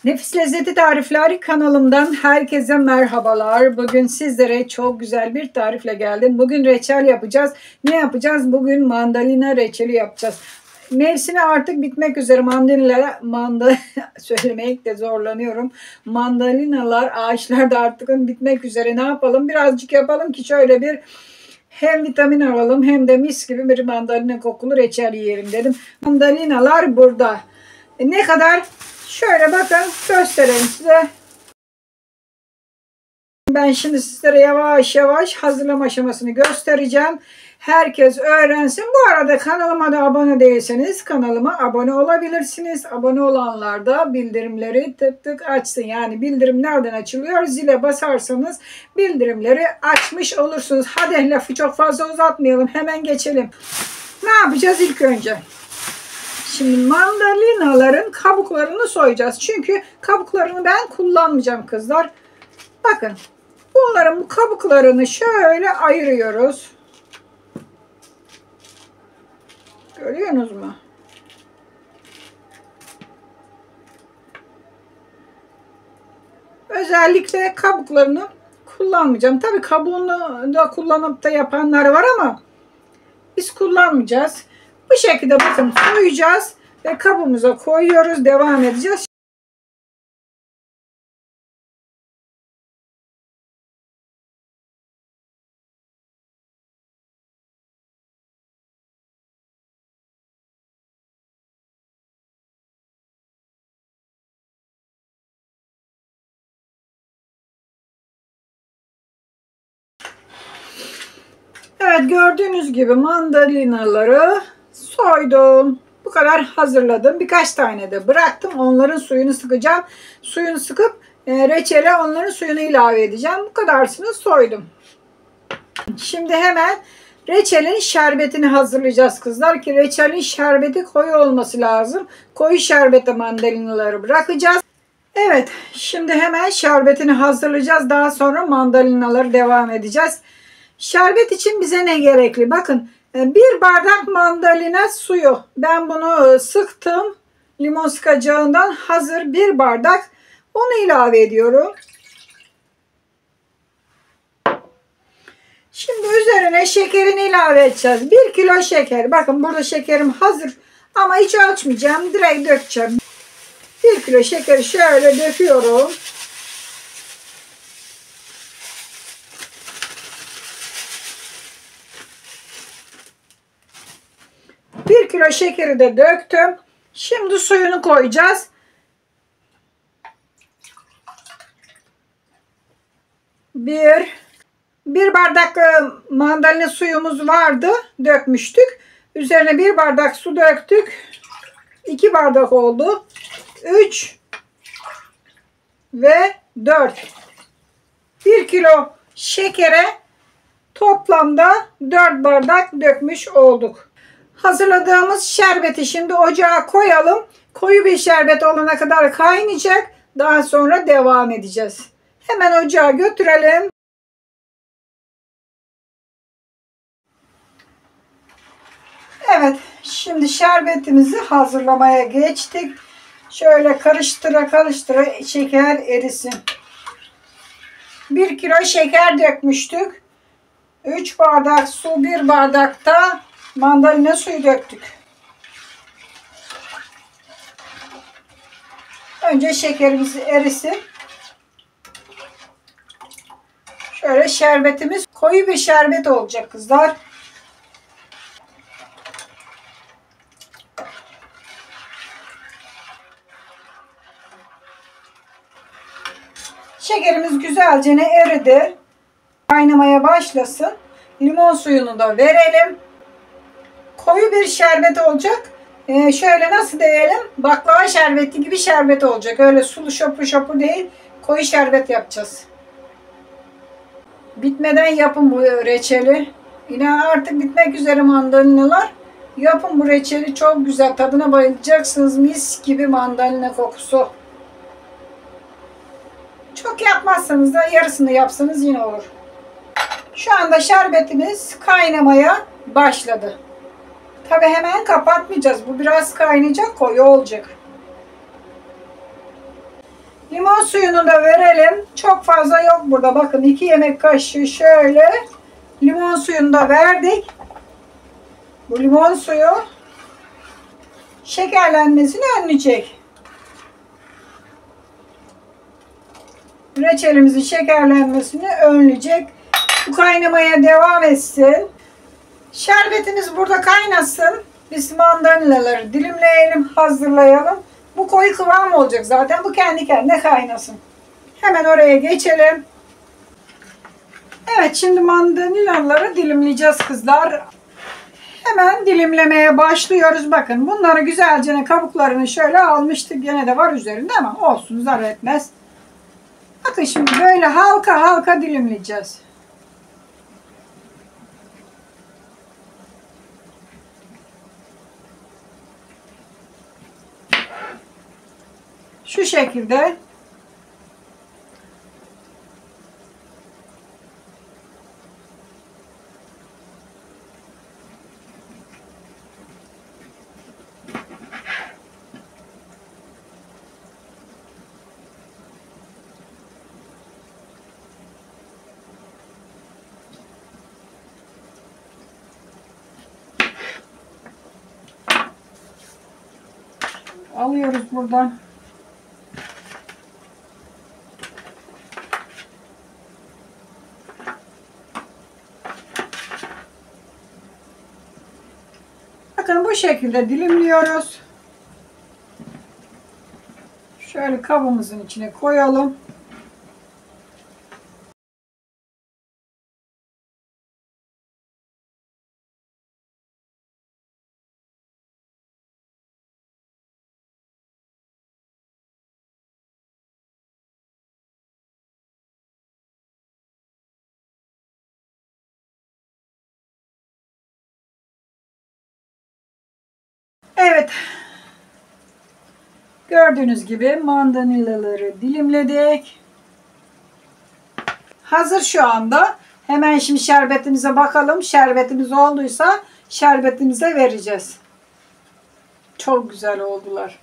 Nefis Lezzeti Tarifleri kanalımdan herkese merhabalar. Bugün sizlere çok güzel bir tarifle geldim. Bugün reçel yapacağız. Ne yapacağız? Bugün mandalina reçeli yapacağız. Mevsimi artık bitmek üzere. Söylemekte zorlanıyorum. Mandalinalar ağaçlarda artık bitmek üzere. Ne yapalım? Birazcık yapalım ki şöyle bir hem vitamin alalım hem de mis gibi bir mandalina kokulu reçel yiyelim dedim. Mandalinalar burada. Ne kadar? Şöyle bakın göstereyim size. Ben şimdi sizlere yavaş yavaş hazırlama aşamasını göstereceğim. Herkes öğrensin. Bu arada kanalıma da abone değilseniz kanalıma abone olabilirsiniz. Abone olanlar da bildirimleri tık tık açsın. Yani bildirim nereden açılıyor? Zile basarsanız bildirimleri açmış olursunuz. Hadi lafı çok fazla uzatmayalım. Hemen geçelim. Ne yapacağız ilk önce? Şimdi mandalinaların kabuklarını soyacağız. Çünkü kabuklarını ben kullanmayacağım kızlar. Bakın bunların bu kabuklarını şöyle ayırıyoruz. Görüyorsunuz mu? Özellikle kabuklarını kullanmayacağım. Tabii kabuğunu da kullanıp da yapanlar var ama biz kullanmayacağız. Bu şekilde bakın soyacağız ve kabımıza koyuyoruz. Devam edeceğiz. Evet, gördüğünüz gibi mandalinaları soydum. Bu kadar hazırladım. Birkaç tane de bıraktım. Onların suyunu sıkacağım. Suyunu sıkıp reçele onların suyunu ilave edeceğim. Bu kadarsını soydum. Şimdi hemen reçelin şerbetini hazırlayacağız kızlar ki reçelin şerbeti koyu olması lazım. Koyu şerbete mandalinaları bırakacağız. Evet, şimdi hemen şerbetini hazırlayacağız. Daha sonra mandalinaları devam edeceğiz. Şerbet için bize ne gerekli? Bakın, bir bardak mandalina suyu. Ben bunu sıktım. Limon sıkacağından hazır bir bardak. Onu ilave ediyorum. Şimdi üzerine şekerini ilave edeceğiz. 1 kilo şeker. Bakın burada şekerim hazır. Ama hiç ölçmeyeceğim. Direkt dökeceğim. 1 kilo şekeri şöyle döküyorum. Bir kilo şekeri de döktüm. Şimdi suyunu koyacağız. Bir bardak mandalina suyumuz vardı. Dökmüştük. Üzerine 1 bardak su döktük. 2 bardak oldu. 3 ve 4. 1 kilo şekere toplamda 4 bardak dökmüş olduk. Hazırladığımız şerbeti şimdi ocağa koyalım. Koyu bir şerbet olana kadar kaynayacak. Daha sonra devam edeceğiz. Hemen ocağa götürelim. Evet, şimdi şerbetimizi hazırlamaya geçtik. Şöyle karıştıra karıştıra şeker erisin. 1 kilo şeker dökmüştük. 3 bardak su, 1 bardak da mandalina suyu döktük. Önce şekerimiz erisin. Şöyle şerbetimiz koyu bir şerbet olacak kızlar. Şekerimiz güzelce eridi. Kaynamaya başlasın. Limon suyunu da verelim. Koyu bir şerbet olacak. Şöyle nasıl diyelim? Baklava şerbeti gibi şerbet olacak. Öyle sulu şopu şopu değil. Koyu şerbet yapacağız. Bitmeden yapın bu reçeli. Yine artık bitmek üzere mandalinalar. Yapın bu reçeli. Çok güzel. Tadına bayılacaksınız. Mis gibi mandalina kokusu. Çok yapmazsanız da yarısını yapsanız yine olur. Şu anda şerbetimiz kaynamaya başladı. Tabi hemen kapatmayacağız. Bu biraz kaynayacak, koyu olacak. Limon suyunu da verelim. Çok fazla yok burada. Bakın 2 yemek kaşığı şöyle limon suyunu da verdik. Bu limon suyu şekerlenmesini önleyecek. Reçelimizin şekerlenmesini önleyecek. Bu kaynamaya devam etsin. Şerbetimiz burada kaynasın. Biz mandalinaları dilimleyelim, hazırlayalım. Bu koyu kıvam olacak zaten. Bu kendi kendine kaynasın. Hemen oraya geçelim. Evet, şimdi mandalinaları dilimleyeceğiz kızlar. Hemen dilimlemeye başlıyoruz. Bakın bunları güzelce kabuklarını şöyle almıştık. Gene de var üzerinde ama olsun, zarar etmez. Bakın şimdi böyle halka halka dilimleyeceğiz. Şu şekilde. Alıyoruz buradan. Bakın bu şekilde dilimliyoruz. Şöyle kabımızın içine koyalım. Evet. Gördüğünüz gibi mandalinaları dilimledik. Hazır şu anda. Hemen şimdi şerbetimize bakalım. Şerbetimiz olduysa şerbetimize vereceğiz. Çok güzel oldular.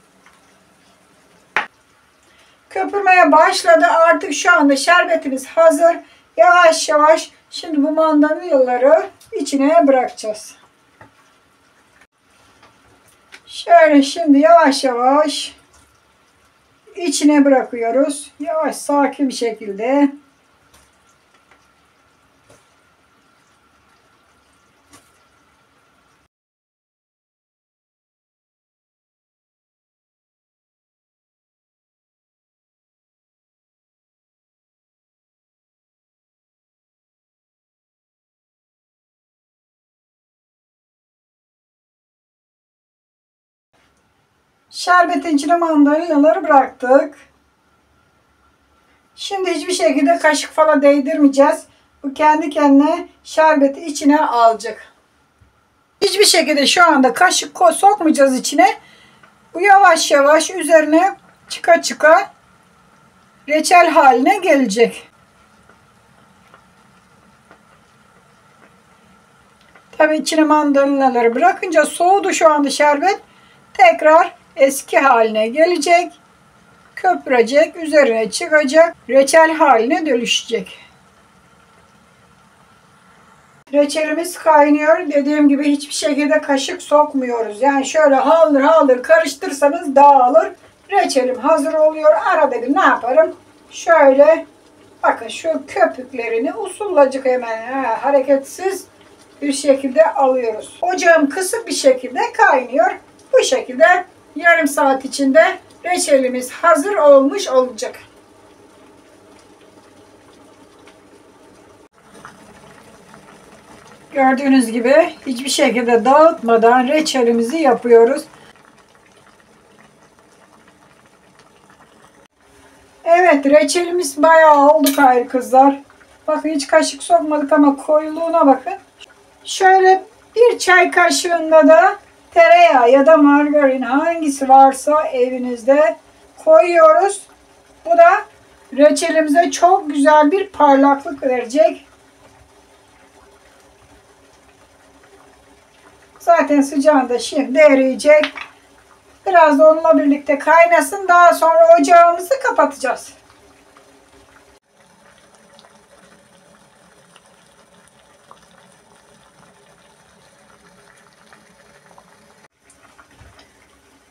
Köpürmeye başladı. Artık şu anda şerbetimiz hazır. Yavaş yavaş şimdi bu mandalinaları içine bırakacağız. Şöyle şimdi yavaş yavaş içine bırakıyoruz. Yavaş, sakin bir şekilde. Şerbetin içine mandalinaları bıraktık. Şimdi hiçbir şekilde kaşık falan değdirmeyeceğiz. Bu kendi kendine şerbeti içine alacak. Hiçbir şekilde şu anda kaşık sokmayacağız içine. Bu yavaş yavaş üzerine çıka çıka reçel haline gelecek. Tabii içine mandalinaları bırakınca soğudu şu anda şerbet. Tekrar eski haline gelecek. Köpürecek, üzerine çıkacak, reçel haline dönüşecek. Reçelimiz kaynıyor. Dediğim gibi hiçbir şekilde kaşık sokmuyoruz. Yani şöyle haldır haldır karıştırsanız dağılır. Reçelim hazır oluyor. Arada bir ne yaparım? Şöyle bakın şu köpüklerini usullacık hemen hareketsiz bir şekilde alıyoruz. Ocağım kısık bir şekilde kaynıyor. Bu şekilde yarım saat içinde reçelimiz hazır olmuş olacak. Gördüğünüz gibi hiçbir şekilde dağıtmadan reçelimizi yapıyoruz. Evet, reçelimiz bayağı oldu gayrı kızlar. Bakın hiç kaşık sokmadık ama koyuluğuna bakın. Şöyle bir çay kaşığında da tereyağı ya da margarin hangisi varsa evinizde koyuyoruz. Bu da reçelimize çok güzel bir parlaklık verecek. Zaten sıcağında şimdi eriyecek. Biraz da onunla birlikte kaynasın. Daha sonra ocağımızı kapatacağız.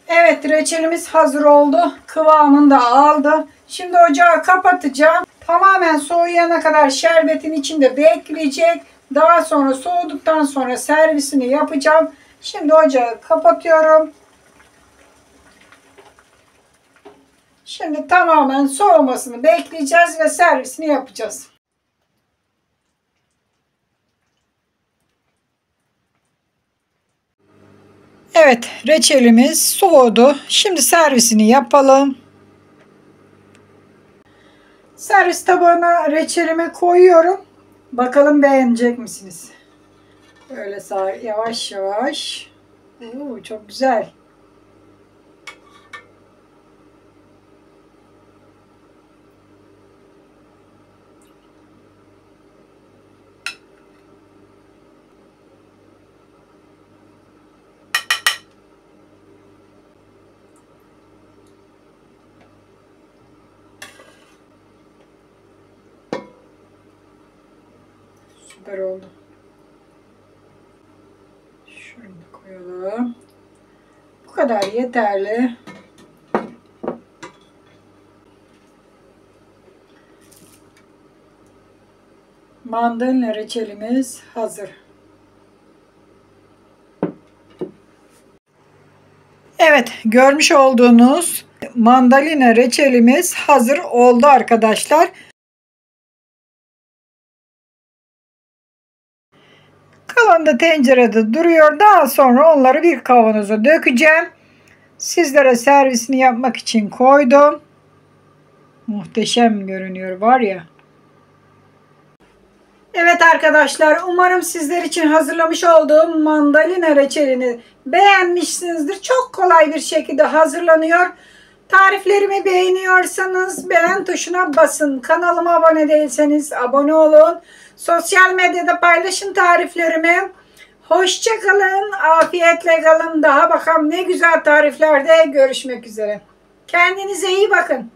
Evet, reçelimiz hazır oldu. Kıvamını da aldı. Şimdi ocağı kapatacağım. Tamamen soğuyana kadar şerbetin içinde bekleyecek. Daha sonra soğuduktan sonra servisini yapacağım. Şimdi ocağı kapatıyorum. Şimdi tamamen soğumasını bekleyeceğiz ve servisini yapacağız. Evet, reçelimiz soğudu. Şimdi servisini yapalım. Servis tabağına reçelimi koyuyorum. Bakalım beğenecek misiniz? Böyle yavaş yavaş. Oo, çok güzel. Süper oldu. Şunu da koyalım. Bu kadar yeterli. Mandalina reçelimiz hazır. Evet, görmüş olduğunuz mandalina reçelimiz hazır oldu arkadaşlar. Kalan da tencerede duruyor. Daha sonra onları bir kavanoza dökeceğim. Sizlere servisini yapmak için koydum. Muhteşem görünüyor var ya. Evet arkadaşlar, umarım sizler için hazırlamış olduğum mandalina reçelini beğenmişsinizdir. Çok kolay bir şekilde hazırlanıyor. Tariflerimi beğeniyorsanız beğen tuşuna basın. Kanalıma abone değilseniz abone olun. Sosyal medyada paylaşın tariflerimi. Hoşça kalın, afiyetle kalın. Daha bakalım ne güzel tariflerde görüşmek üzere. Kendinize iyi bakın.